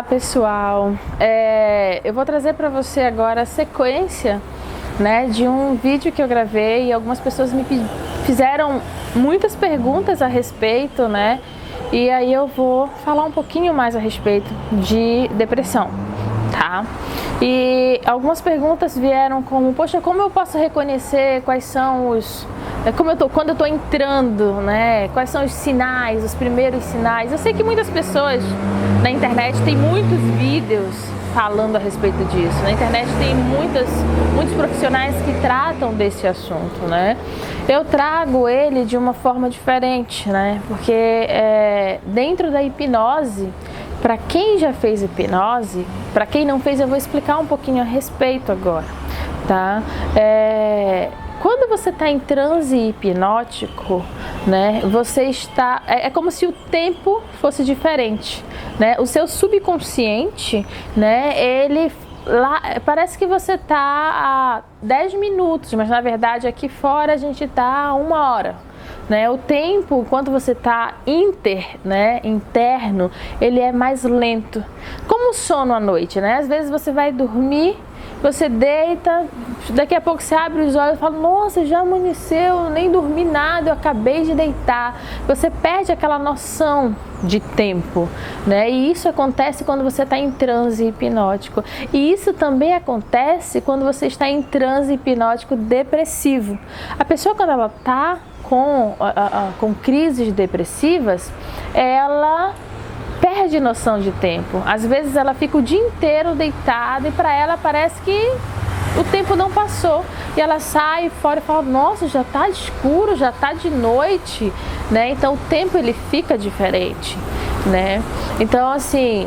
pessoal, eu vou trazer para você agora a sequência, né, de um vídeo que eu gravei e algumas pessoas me fizeram muitas perguntas a respeito, né, e aí eu vou falar um pouquinho mais a respeito de depressão, tá? E algumas perguntas vieram como, poxa, como eu posso reconhecer quais são os... quando eu tô entrando, né? Quais são os sinais, os primeiros sinais? Eu sei que muitas pessoas na internet têm muitos vídeos falando a respeito disso. Na internet tem muitos profissionais que tratam desse assunto, né? Eu trago ele de uma forma diferente, né? Porque dentro da hipnose, para quem já fez hipnose, para quem não fez, eu vou explicar um pouquinho a respeito agora, tá? Quando você está em transe hipnótico, né, você está... É como se o tempo fosse diferente, né? O seu subconsciente, né, ele... Lá, parece que você está a 10 minutos, mas na verdade aqui fora a gente está a 1 hora. Né? O tempo, enquanto você está interno, ele é mais lento. Como o sono à noite, né? Às vezes você vai dormir, você deita, daqui a pouco você abre os olhos e fala, nossa, já amanheceu, nem dormi nada, eu acabei de deitar. Você perde aquela noção de tempo, né? E isso acontece quando você está em transe hipnótico. E isso também acontece quando você está em transe hipnótico depressivo. A pessoa, quando ela está com crises depressivas, ela perde noção de tempo. Às vezes ela fica o dia inteiro deitada e para ela parece que o tempo não passou. E ela sai fora e fala, nossa, já está escuro, já está de noite, né? Então o tempo ele fica diferente, né? Então assim,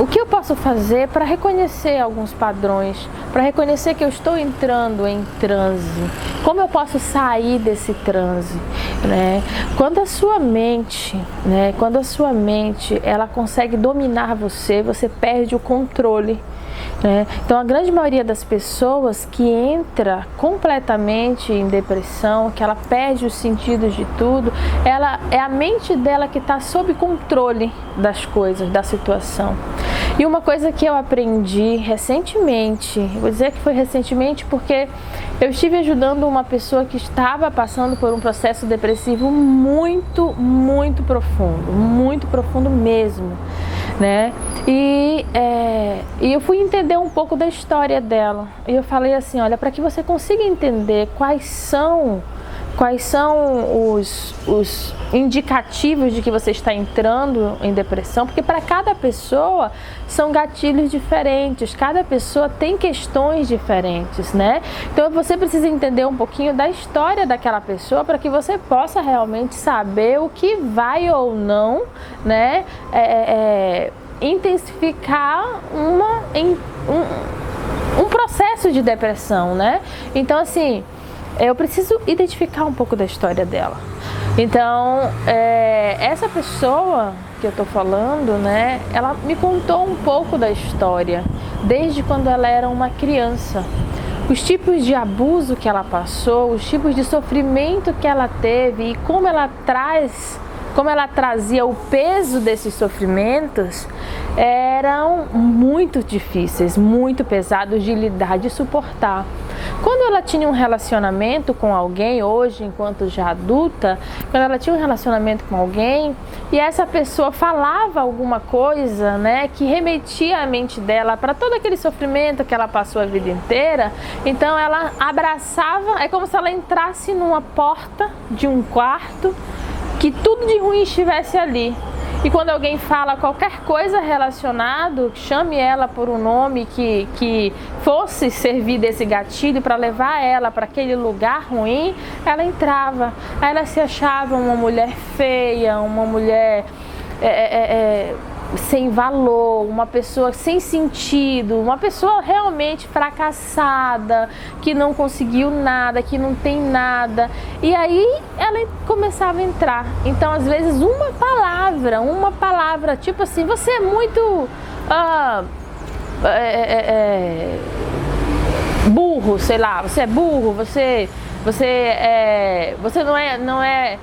o que eu posso fazer para reconhecer alguns padrões, para reconhecer que eu estou entrando em transe? Como eu posso sair desse transe, né? Quando a sua mente, ela consegue dominar você, você perde o controle, né? Então a grande maioria das pessoas que entra completamente em depressão, que ela perde os sentidos de tudo, é a mente dela que está sob controle das coisas, da situação. E uma coisa que eu aprendi recentemente, vou dizer que foi recentemente porque eu estive ajudando uma pessoa que estava passando por um processo depressivo muito profundo mesmo, né? E eu fui entender um pouco da história dela. E eu falei assim, olha, para que você consiga entender quais são os indicativos de que você está entrando em depressão, porque para cada pessoa são gatilhos diferentes, cada pessoa tem questões diferentes, né? Então você precisa entender um pouquinho da história daquela pessoa para que você possa realmente saber o que vai ou não, né, intensificar um processo de depressão, né? Então assim, eu preciso identificar um pouco da história dela. Então, essa pessoa que eu tô falando, né, ela me contou um pouco da história, desde quando ela era uma criança. Os tipos de abuso que ela passou, os tipos de sofrimento que ela teve e como ela trazia o peso desses sofrimentos, eram muito difíceis, muito pesados de lidar, de suportar. Quando ela tinha um relacionamento com alguém, hoje enquanto já adulta, quando ela tinha um relacionamento com alguém e essa pessoa falava alguma coisa, né, que remetia a mente dela para todo aquele sofrimento que ela passou a vida inteira, então ela abraçava, é como se ela entrasse numa porta de um quarto que tudo de ruim estivesse ali. E quando alguém fala qualquer coisa relacionado, chame ela por um nome que fosse servir desse gatilho para levar ela para aquele lugar ruim, ela entrava. Aí ela se achava uma mulher feia, uma mulher sem valor, uma pessoa sem sentido, uma pessoa realmente fracassada, que não conseguiu nada, que não tem nada. E aí ela começava a entrar. Então às vezes uma palavra, tipo assim, você é muito burro, sei lá, você é burro, você não é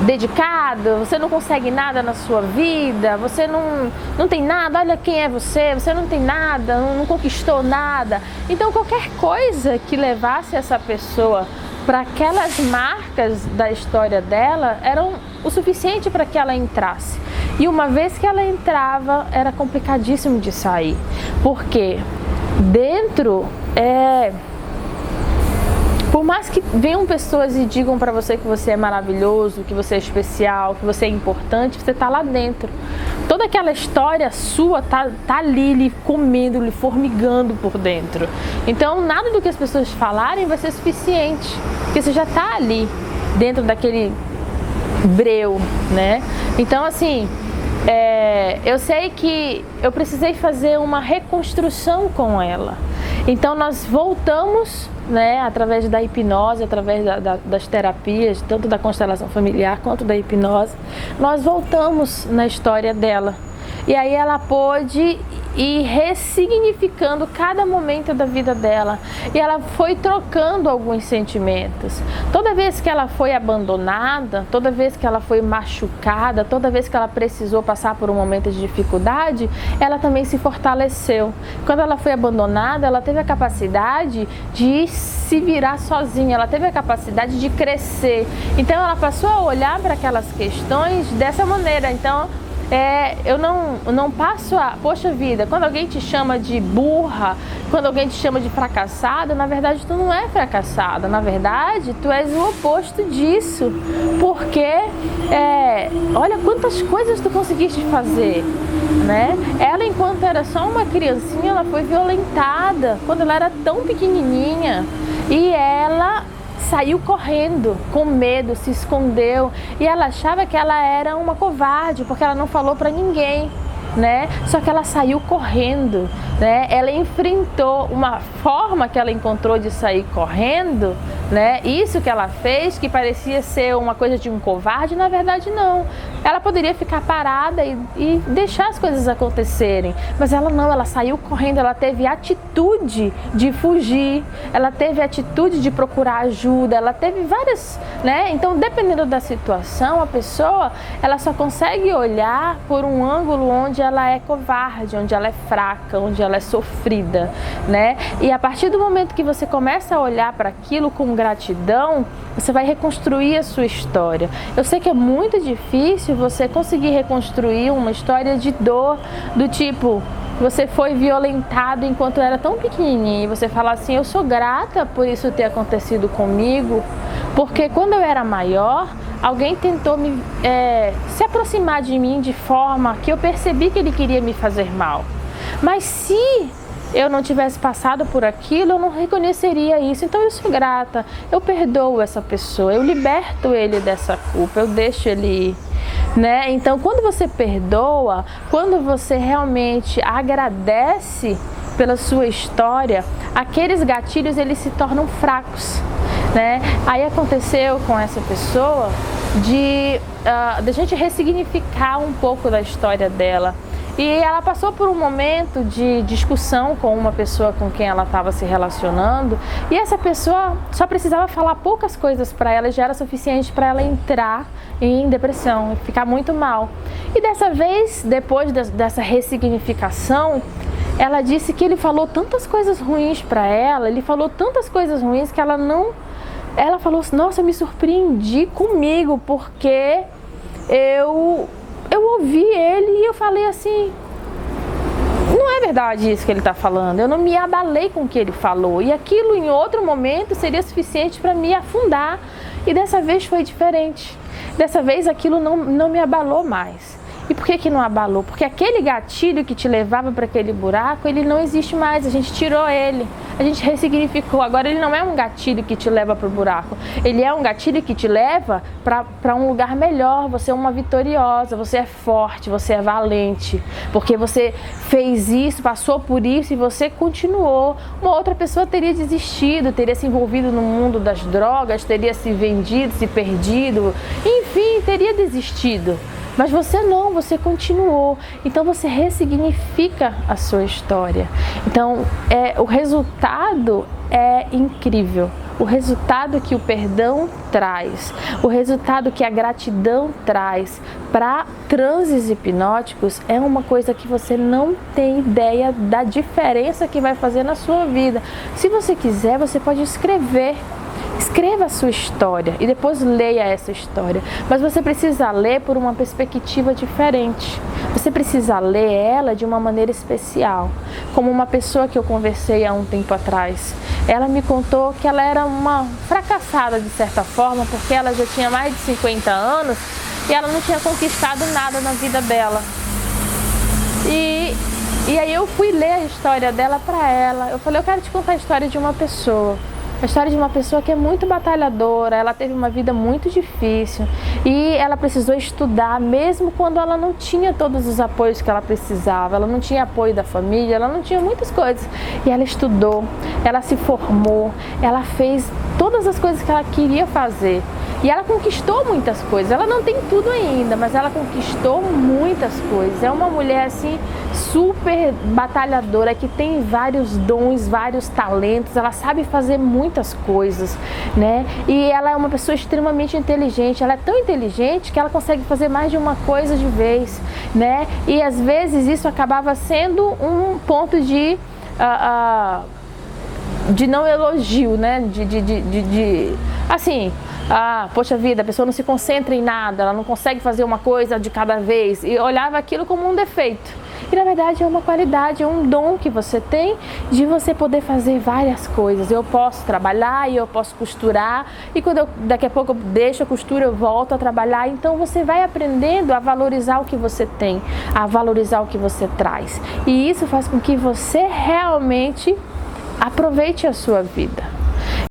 dedicado, você não consegue nada na sua vida, você não tem nada, olha quem é você não tem nada, não conquistou nada. Então qualquer coisa que levasse essa pessoa para aquelas marcas da história dela eram o suficiente para que ela entrasse. E uma vez que ela entrava, era complicadíssimo de sair, porque dentro por mais que venham pessoas e digam para você que você é maravilhoso, que você é especial, que você é importante, você está lá dentro. Toda aquela história sua tá ali, lhe comendo, lhe formigando por dentro. Então, nada do que as pessoas falarem vai ser suficiente, porque você já está ali, dentro daquele breu, né? Então, assim, eu sei que eu precisei fazer uma reconstrução com ela. Então, nós voltamos, né, através da hipnose, através das terapias, tanto da constelação familiar quanto da hipnose, nós voltamos na história dela. E aí ela pôde ir ressignificando cada momento da vida dela. E ela foi trocando alguns sentimentos. Toda vez que ela foi abandonada, toda vez que ela foi machucada, toda vez que ela precisou passar por um momento de dificuldade, ela também se fortaleceu. Quando ela foi abandonada, ela teve a capacidade de se virar sozinha, ela teve a capacidade de crescer. Então ela passou a olhar para aquelas questões dessa maneira. Então, eu não passo poxa vida, quando alguém te chama de burra, quando alguém te chama de fracassada, na verdade tu não é fracassada, na verdade tu és o oposto disso, porque olha quantas coisas tu conseguiste fazer, né? Ela, enquanto era só uma criancinha, ela foi violentada quando ela era tão pequenininha, e ela saiu correndo com medo, se escondeu, e ela achava que ela era uma covarde porque ela não falou para ninguém, né? Só que ela saiu correndo, né? Ela enfrentou uma forma que ela encontrou de sair correndo, né? Isso que ela fez, que parecia ser uma coisa de um covarde, na verdade não. Ela poderia ficar parada e deixar as coisas acontecerem, mas ela não, ela saiu correndo, ela teve atitude de fugir, ela teve atitude de procurar ajuda, ela teve várias, né? Então, dependendo da situação, a pessoa, ela só consegue olhar por um ângulo onde ela é covarde, onde ela é fraca, onde ela é sofrida, né? E a partir do momento que você começa a olhar para aquilo com gratidão, você vai reconstruir a sua história. Eu sei que é muito difícil você conseguir reconstruir uma história de dor, do tipo, você foi violentado enquanto era tão pequenininho, e você fala assim, eu sou grata por isso ter acontecido comigo, porque quando eu era maior, alguém tentou se aproximar de mim de forma que eu percebi que ele queria me fazer mal. Mas se eu não tivesse passado por aquilo, eu não reconheceria isso. Então eu sou grata, eu perdoo essa pessoa, eu liberto ele dessa culpa, eu deixo ele ir, né? Então, quando você perdoa, quando você realmente agradece pela sua história, aqueles gatilhos, eles se tornam fracos, né? Aí aconteceu com essa pessoa de gente ressignificar um pouco da história dela. E ela passou por um momento de discussão com uma pessoa com quem ela estava se relacionando, e essa pessoa só precisava falar poucas coisas para ela e já era suficiente para ela entrar em depressão, ficar muito mal. E dessa vez, depois dessa ressignificação, ela disse que ele falou tantas coisas ruins para ela, ele falou tantas coisas ruins que ela falou assim, nossa, eu me surpreendi comigo, porque eu ouvi ele e eu falei assim, não é verdade isso que ele está falando, eu não me abalei com o que ele falou, e aquilo em outro momento seria suficiente para me afundar, e dessa vez foi diferente, dessa vez aquilo não me abalou mais. E por que não abalou? Porque aquele gatilho que te levava para aquele buraco, ele não existe mais, a gente tirou ele, a gente ressignificou. Agora ele não é um gatilho que te leva para o buraco, ele é um gatilho que te leva para um lugar melhor. Você é uma vitoriosa, você é forte, você é valente, porque você fez isso, passou por isso e você continuou. Uma outra pessoa teria desistido, teria se envolvido no mundo das drogas, teria se vendido, se perdido, enfim, teria desistido. Mas você não, você continuou. Então você ressignifica a sua história. Então o resultado é incrível. O resultado que o perdão traz, o resultado que a gratidão traz para transes hipnóticos é uma coisa que você não tem ideia da diferença que vai fazer na sua vida. Se você quiser, você pode escrever. Escreva a sua história e depois leia essa história. Mas você precisa ler por uma perspectiva diferente. Você precisa ler ela de uma maneira especial. Como uma pessoa que eu conversei há um tempo atrás. Ela me contou que ela era uma fracassada de certa forma, porque ela já tinha mais de 50 anos e ela não tinha conquistado nada na vida dela. E aí eu fui ler a história dela para ela. Eu falei, eu quero te contar a história de uma pessoa. A história de uma pessoa que é muito batalhadora, ela teve uma vida muito difícil e ela precisou estudar mesmo quando ela não tinha todos os apoios que ela precisava, ela não tinha apoio da família, ela não tinha muitas coisas. E ela estudou, ela se formou, ela fez todas as coisas que ela queria fazer. E ela conquistou muitas coisas, ela não tem tudo ainda, mas ela conquistou muitas coisas. É uma mulher assim super batalhadora, que tem vários dons, vários talentos, ela sabe fazer muitas coisas, né? E ela é uma pessoa extremamente inteligente, ela é tão inteligente que ela consegue fazer mais de uma coisa de vez, né? E às vezes isso acabava sendo um ponto de não elogio, né? Assim, poxa vida, a pessoa não se concentra em nada, ela não consegue fazer uma coisa de cada vez, e olhava aquilo como um defeito. E na verdade é uma qualidade, é um dom que você tem de você poder fazer várias coisas. Eu posso trabalhar e eu posso costurar, e quando daqui a pouco eu deixo a costura, eu volto a trabalhar. Então você vai aprendendo a valorizar o que você tem, a valorizar o que você traz. E isso faz com que você realmente aproveite a sua vida.